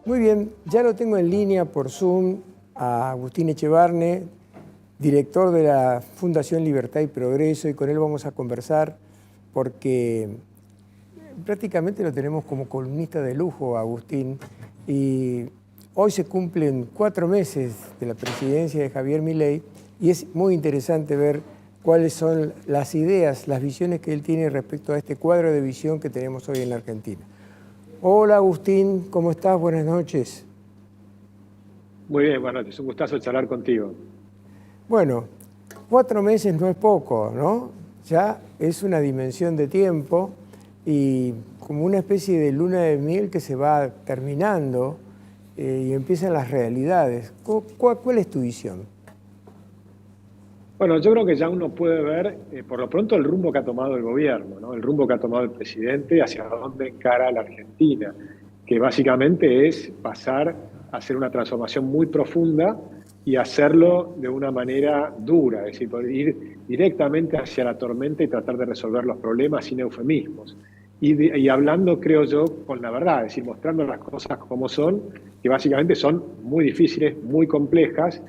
Muy bien, ya lo tengo en línea por Zoom a Agustín Echevarne, director de la Fundación Libertad y Progreso, y con él vamos a conversar porque prácticamente lo tenemos como columnista de lujo, Agustín, y hoy se cumplen 4 meses de la presidencia de Javier Milei y es muy interesante ver cuáles son las ideas, las visiones que él tiene respecto a este cuadro de visión que tenemos hoy en la Argentina. Hola Agustín, ¿cómo estás? Buenas noches. Muy bien, buenas noches. Un gustazo charlar contigo. Bueno, 4 meses no es poco, ¿no? Ya es una dimensión de tiempo y como una especie de luna de miel que se va terminando y empiezan las realidades. ¿Cuál es tu visión? Bueno, yo creo que ya uno puede ver, por lo pronto, el rumbo que ha tomado el gobierno, ¿no? El rumbo que ha tomado el presidente hacia dónde encara la Argentina, que básicamente es pasar a hacer una transformación muy profunda y hacerlo de una manera dura, es decir, poder ir directamente hacia la tormenta y tratar de resolver los problemas sin eufemismos. Y hablando, creo yo, con la verdad, es decir, mostrando las cosas como son, que básicamente son muy difíciles, muy complejas,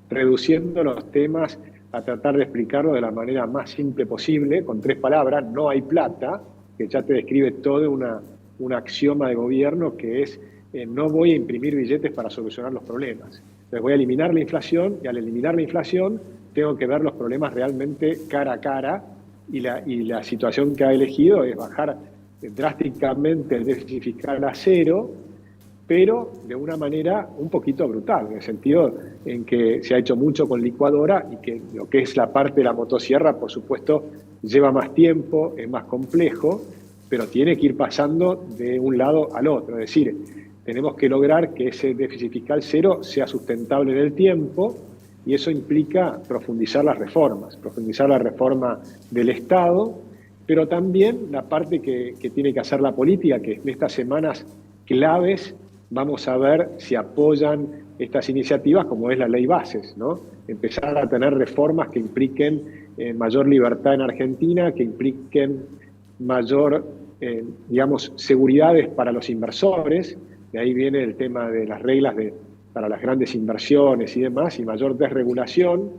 reduciendo los temas a tratar de explicarlo de la manera más simple posible, con 3 palabras: no hay plata, que ya te describe todo un axioma de gobierno que es no voy a imprimir billetes para solucionar los problemas. Entonces voy a eliminar la inflación y al eliminar la inflación tengo que ver los problemas realmente cara a cara y la situación que ha elegido es bajar drásticamente el déficit fiscal a 0, pero de una manera un poquito brutal, en el sentido en que se ha hecho mucho con licuadora y que lo que es la parte de la motosierra, por supuesto, lleva más tiempo, es más complejo, pero tiene que ir pasando de un lado al otro. Es decir, tenemos que lograr que ese déficit fiscal 0 sea sustentable en el tiempo y eso implica profundizar las reformas, profundizar la reforma del Estado, pero también la parte que tiene que hacer la política, que en estas semanas claves vamos a ver si apoyan estas iniciativas, como es la ley bases, ¿no? Empezar a tener reformas que impliquen mayor libertad en Argentina, que impliquen mayor, digamos, seguridades para los inversores. De ahí viene el tema de las reglas para las grandes inversiones y demás, y mayor desregulación,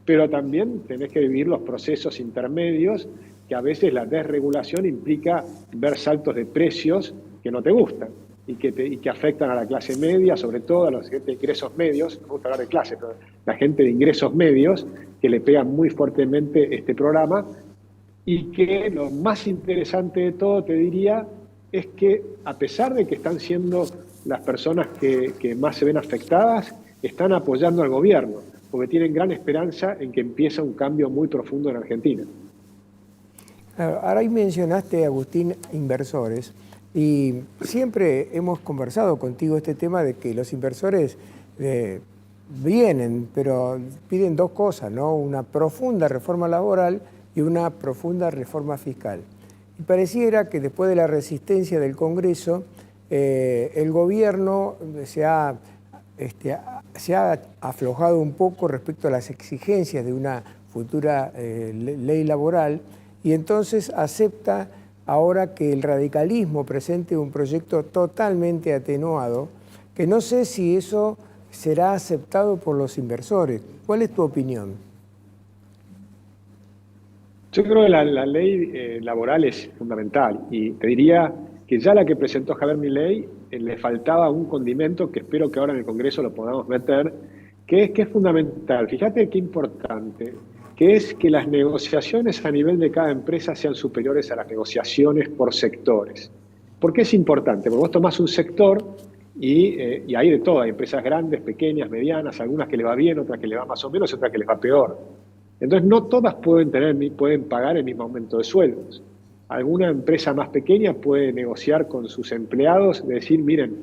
pero también tenés que vivir los procesos intermedios, que a veces la desregulación implica ver saltos de precios que no te gustan y que afectan a la clase media, sobre todo a la gente de ingresos medios. No me gusta hablar de clase, pero la gente de ingresos medios, que le pega muy fuertemente este programa, y que lo más interesante de todo, te diría, es que a pesar de que están siendo las personas que más se ven afectadas, están apoyando al gobierno, porque tienen gran esperanza en que empiece un cambio muy profundo en Argentina. Ahora ahí mencionaste, Agustín, inversores. Y siempre hemos conversado contigo este tema de que los inversores vienen, pero piden 2 cosas, ¿no? Una profunda reforma laboral y una profunda reforma fiscal. Y pareciera que después de la resistencia del Congreso, el gobierno se ha aflojado un poco respecto a las exigencias de una futura ley laboral y entonces acepta ahora que el radicalismo presente un proyecto totalmente atenuado, que no sé si eso será aceptado por los inversores. ¿Cuál es tu opinión? Yo creo que la ley laboral es fundamental y te diría que ya la que presentó Javier Milei le faltaba un condimento que espero que ahora en el Congreso lo podamos meter, que es fundamental. Fíjate qué importante, que es que las negociaciones a nivel de cada empresa sean superiores a las negociaciones por sectores. ¿Por qué es importante? Porque vos tomás un sector y hay de todo, hay empresas grandes, pequeñas, medianas, algunas que le va bien, otras que le va más o menos, otras que les va peor. Entonces no todas pueden pagar el mismo aumento de sueldos. Alguna empresa más pequeña puede negociar con sus empleados, de decir, miren,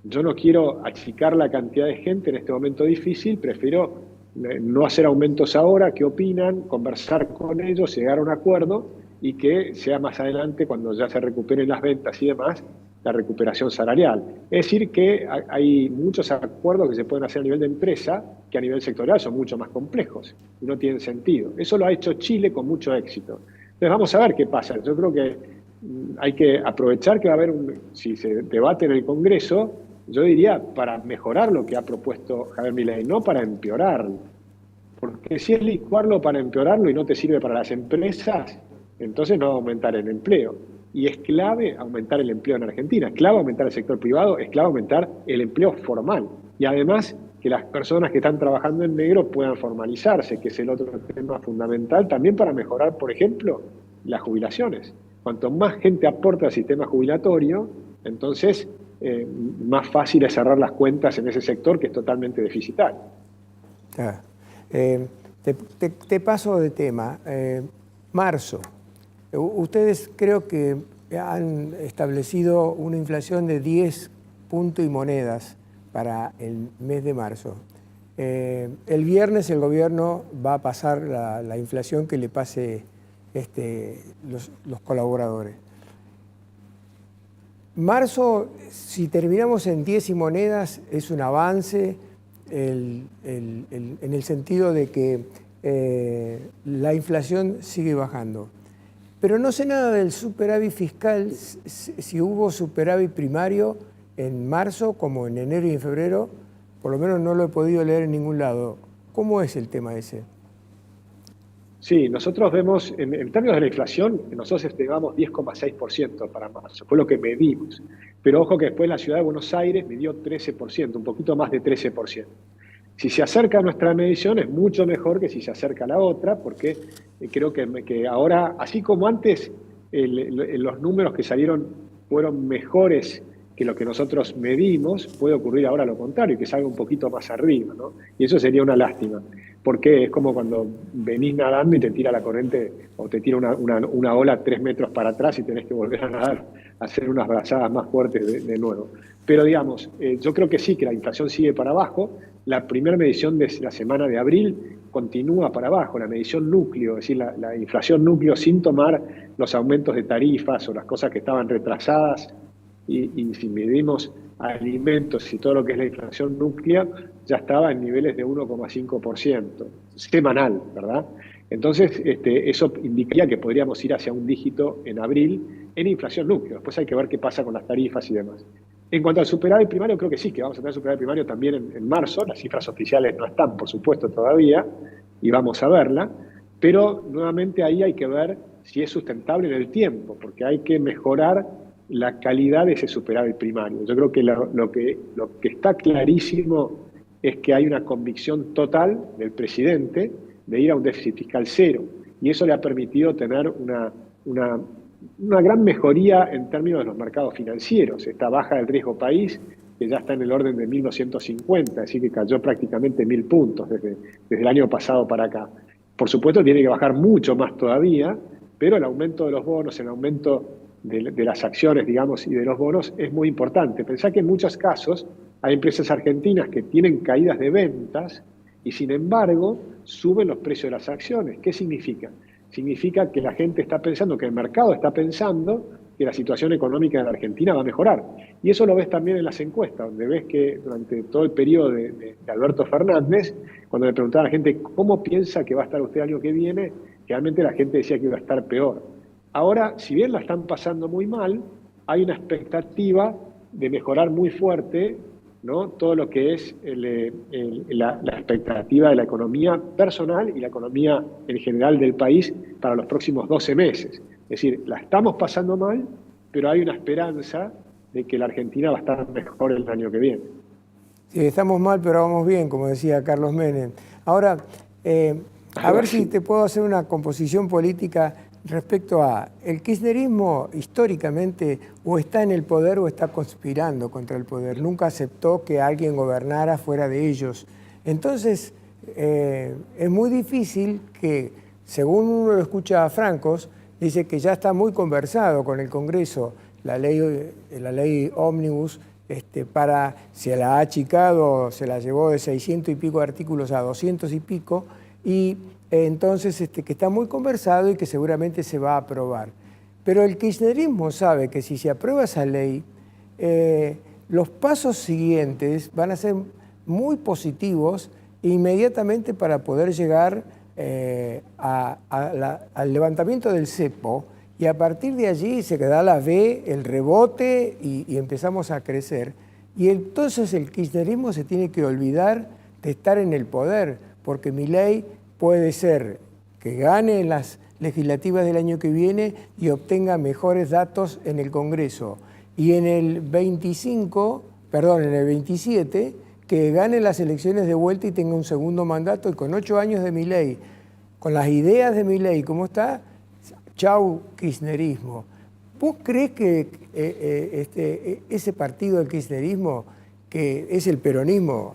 yo no quiero achicar la cantidad de gente en este momento difícil, prefiero no hacer aumentos ahora. ¿Qué opinan? Conversar con ellos, llegar a un acuerdo y que sea más adelante, cuando ya se recuperen las ventas y demás, la recuperación salarial. Es decir, que hay muchos acuerdos que se pueden hacer a nivel de empresa que a nivel sectorial son mucho más complejos y no tienen sentido. Eso lo ha hecho Chile con mucho éxito. Entonces vamos a ver qué pasa. Yo creo que hay que aprovechar que va a haber si se debate en el Congreso, yo diría para mejorar lo que ha propuesto Javier Milei, no para empeorarlo. Porque si es licuarlo para empeorarlo y no te sirve para las empresas, entonces no va a aumentar el empleo. Y es clave aumentar el empleo en Argentina, es clave aumentar el sector privado, es clave aumentar el empleo formal. Y además que las personas que están trabajando en negro puedan formalizarse, que es el otro tema fundamental, también para mejorar, por ejemplo, las jubilaciones. Cuanto más gente aporta al sistema jubilatorio, entonces más fácil es cerrar las cuentas en ese sector que es totalmente deficitario. Ah, te paso de tema. Marzo. Ustedes creo que han establecido una inflación de 10 puntos y monedas para el mes de marzo. El viernes el gobierno va a pasar la inflación que le pase los colaboradores. Marzo, si terminamos en 10 y monedas, es un avance en el sentido de que la inflación sigue bajando. Pero no sé nada del superávit fiscal, si hubo superávit primario en marzo como en enero y en febrero, por lo menos no lo he podido leer en ningún lado. ¿Cómo es el tema ese? Sí, nosotros vemos, en términos de la inflación, nosotros estimamos 10,6% para marzo, fue lo que medimos. Pero ojo que después la ciudad de Buenos Aires midió 13%, un poquito más de 13%. Si se acerca a nuestra medición es mucho mejor que si se acerca a la otra, porque creo que ahora, así como antes, los números que salieron fueron mejores que lo que nosotros medimos, puede ocurrir ahora lo contrario, que salga un poquito más arriba, ¿no? Y eso sería una lástima, porque es como cuando venís nadando y te tira la corriente o te tira una ola 3 metros para atrás y tenés que volver a nadar, a hacer unas brazadas más fuertes de nuevo. Pero digamos, yo creo que sí, que la inflación sigue para abajo. La primera medición de la semana de abril continúa para abajo, la medición núcleo, es decir, la inflación núcleo sin tomar los aumentos de tarifas o las cosas que estaban retrasadas. Y si medimos alimentos y todo lo que es la inflación núclea, ya estaba en niveles de 1,5% semanal, ¿verdad? Entonces, eso indicaría que podríamos ir hacia un dígito en abril en inflación núcleo. Después hay que ver qué pasa con las tarifas y demás. En cuanto al superávit primario, creo que sí, que vamos a tener superávit primario también en marzo. Las cifras oficiales no están, por supuesto, todavía, y vamos a verla. Pero nuevamente ahí hay que ver si es sustentable en el tiempo, porque hay que mejorar la calidad de ese superávit primario. Yo creo que lo que está clarísimo es que hay una convicción total del presidente de ir a un déficit fiscal cero, y eso le ha permitido tener una gran mejoría en términos de los mercados financieros. Esta baja del riesgo país, que ya está en el orden de 1.250, es decir, que cayó prácticamente 1.000 puntos desde el año pasado para acá. Por supuesto, tiene que bajar mucho más todavía, pero el aumento de los bonos, el aumento de las acciones, digamos, y de los bonos es muy importante. Pensá que en muchos casos hay empresas argentinas que tienen caídas de ventas y sin embargo suben los precios de las acciones. ¿Qué significa? Significa que la gente está pensando, que el mercado está pensando que la situación económica de la Argentina va a mejorar. Y eso lo ves también en las encuestas, donde ves que durante todo el periodo de Alberto Fernández, cuando le preguntaba a la gente cómo piensa que va a estar usted el año que viene, realmente la gente decía que iba a estar peor. Ahora, si bien la están pasando muy mal, hay una expectativa de mejorar muy fuerte, ¿no?, todo lo que es la expectativa de la economía personal y la economía en general del país para los próximos 12 meses. Es decir, la estamos pasando mal, pero hay una esperanza de que la Argentina va a estar mejor el año que viene. Sí, estamos mal, pero vamos bien, como decía Carlos Menem. Ahora, a ver si te puedo hacer una composición política respecto a el kirchnerismo históricamente o está en el poder o está conspirando contra el poder. Nunca aceptó que alguien gobernara fuera de ellos. Entonces, es muy difícil que, según uno lo escucha a Francos, dice que ya está muy conversado con el Congreso la ley ómnibus, para, se la ha achicado, se la llevó de 600 y pico artículos a 200 y pico, y entonces que está muy conversado y que seguramente se va a aprobar. Pero el kirchnerismo sabe que si se aprueba esa ley, los pasos siguientes van a ser muy positivos inmediatamente para poder llegar al levantamiento del cepo, y a partir de allí se da la V, el rebote y empezamos a crecer. Y entonces el kirchnerismo se tiene que olvidar de estar en el poder, porque Milei puede ser que gane en las legislativas del año que viene y obtenga mejores datos en el Congreso. Y en el 27, que gane las elecciones de vuelta y tenga un segundo mandato, y con 8 años de Milei, con las ideas de Milei, ¿cómo está? Chau kirchnerismo. ¿Vos creés que ese partido del kirchnerismo, que es el peronismo,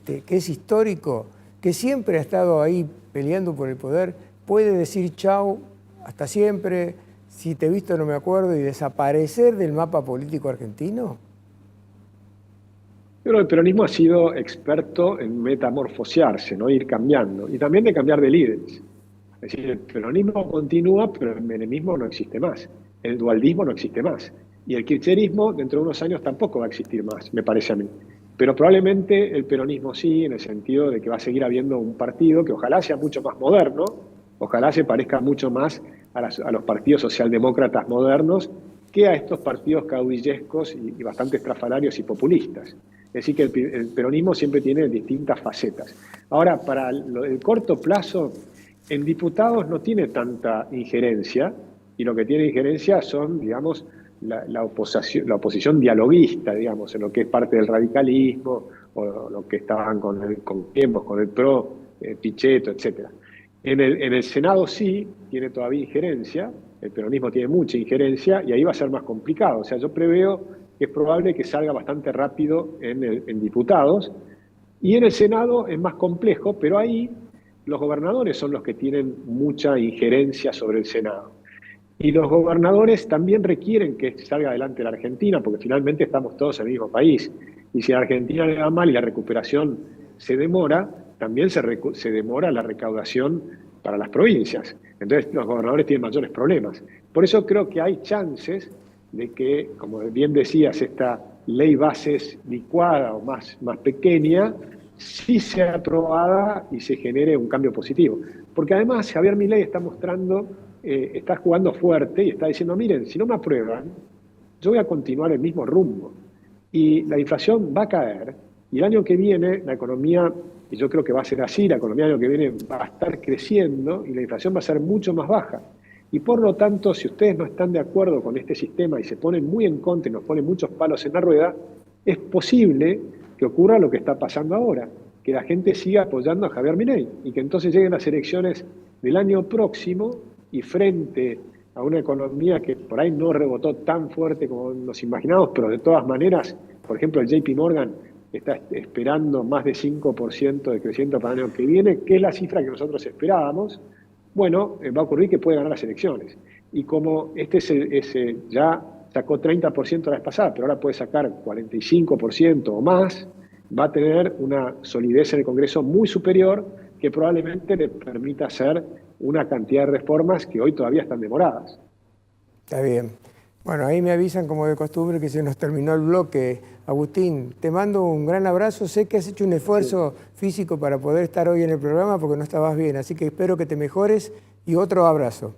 que es histórico, que siempre ha estado ahí peleando por el poder, puede decir chau, hasta siempre, si te he visto no me acuerdo, y desaparecer del mapa político argentino? Pero el peronismo ha sido experto en metamorfosearse, ¿no? Ir cambiando, y también de cambiar de líderes. Es decir, el peronismo continúa, pero el menemismo no existe más. El dualdismo no existe más. Y el kirchnerismo dentro de unos años tampoco va a existir más, me parece a mí. Pero probablemente el peronismo sí, en el sentido de que va a seguir habiendo un partido que ojalá sea mucho más moderno, ojalá se parezca mucho más a los partidos socialdemócratas modernos que a estos partidos caudillescos y bastante estrafalarios y populistas. Es decir, que el peronismo siempre tiene distintas facetas. Ahora, para el corto plazo, en diputados no tiene tanta injerencia, y lo que tiene injerencia son, digamos, la oposición dialoguista, digamos, en lo que es parte del radicalismo, o lo que estaban con el PRO, Pichetto, etc. En el Senado sí tiene todavía injerencia, el peronismo tiene mucha injerencia, y ahí va a ser más complicado. O sea, yo preveo que es probable que salga bastante rápido en diputados, y en el Senado es más complejo, pero ahí los gobernadores son los que tienen mucha injerencia sobre el Senado. Y los gobernadores también requieren que salga adelante la Argentina, porque finalmente estamos todos en el mismo país. Y si a la Argentina le va mal y la recuperación se demora, también se demora la recaudación para las provincias. Entonces los gobernadores tienen mayores problemas. Por eso creo que hay chances de que, como bien decías, esta ley bases licuada o más pequeña, sí sea aprobada y se genere un cambio positivo. Porque además Javier Milei está mostrando, está jugando fuerte y está diciendo, miren, si no me aprueban, yo voy a continuar el mismo rumbo. Y la inflación va a caer, y el año que viene la economía, y yo creo que va a ser así, la economía el año que viene va a estar creciendo y la inflación va a ser mucho más baja. Y por lo tanto, si ustedes no están de acuerdo con este sistema y se ponen muy en contra y nos ponen muchos palos en la rueda, es posible que ocurra lo que está pasando ahora, que la gente siga apoyando a Javier Milei y que entonces lleguen las elecciones del año próximo y frente a una economía que por ahí no rebotó tan fuerte como nos imaginamos, pero de todas maneras, por ejemplo, el JP Morgan está esperando más de 5% de crecimiento para el año que viene, que es la cifra que nosotros esperábamos. Bueno, va a ocurrir que puede ganar las elecciones. Y como ya sacó 30% la vez pasada, pero ahora puede sacar 45% o más, va a tener una solidez en el Congreso muy superior que probablemente le permita hacer una cantidad de reformas que hoy todavía están demoradas. Está bien. Bueno, ahí me avisan como de costumbre que se nos terminó el bloque. Agustín, te mando un gran abrazo. Sé que has hecho un esfuerzo físico para poder estar hoy en el programa porque no estabas bien, así que espero que te mejores y otro abrazo.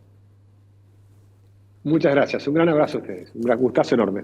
Muchas gracias. Un gran abrazo a ustedes. Un gustazo enorme.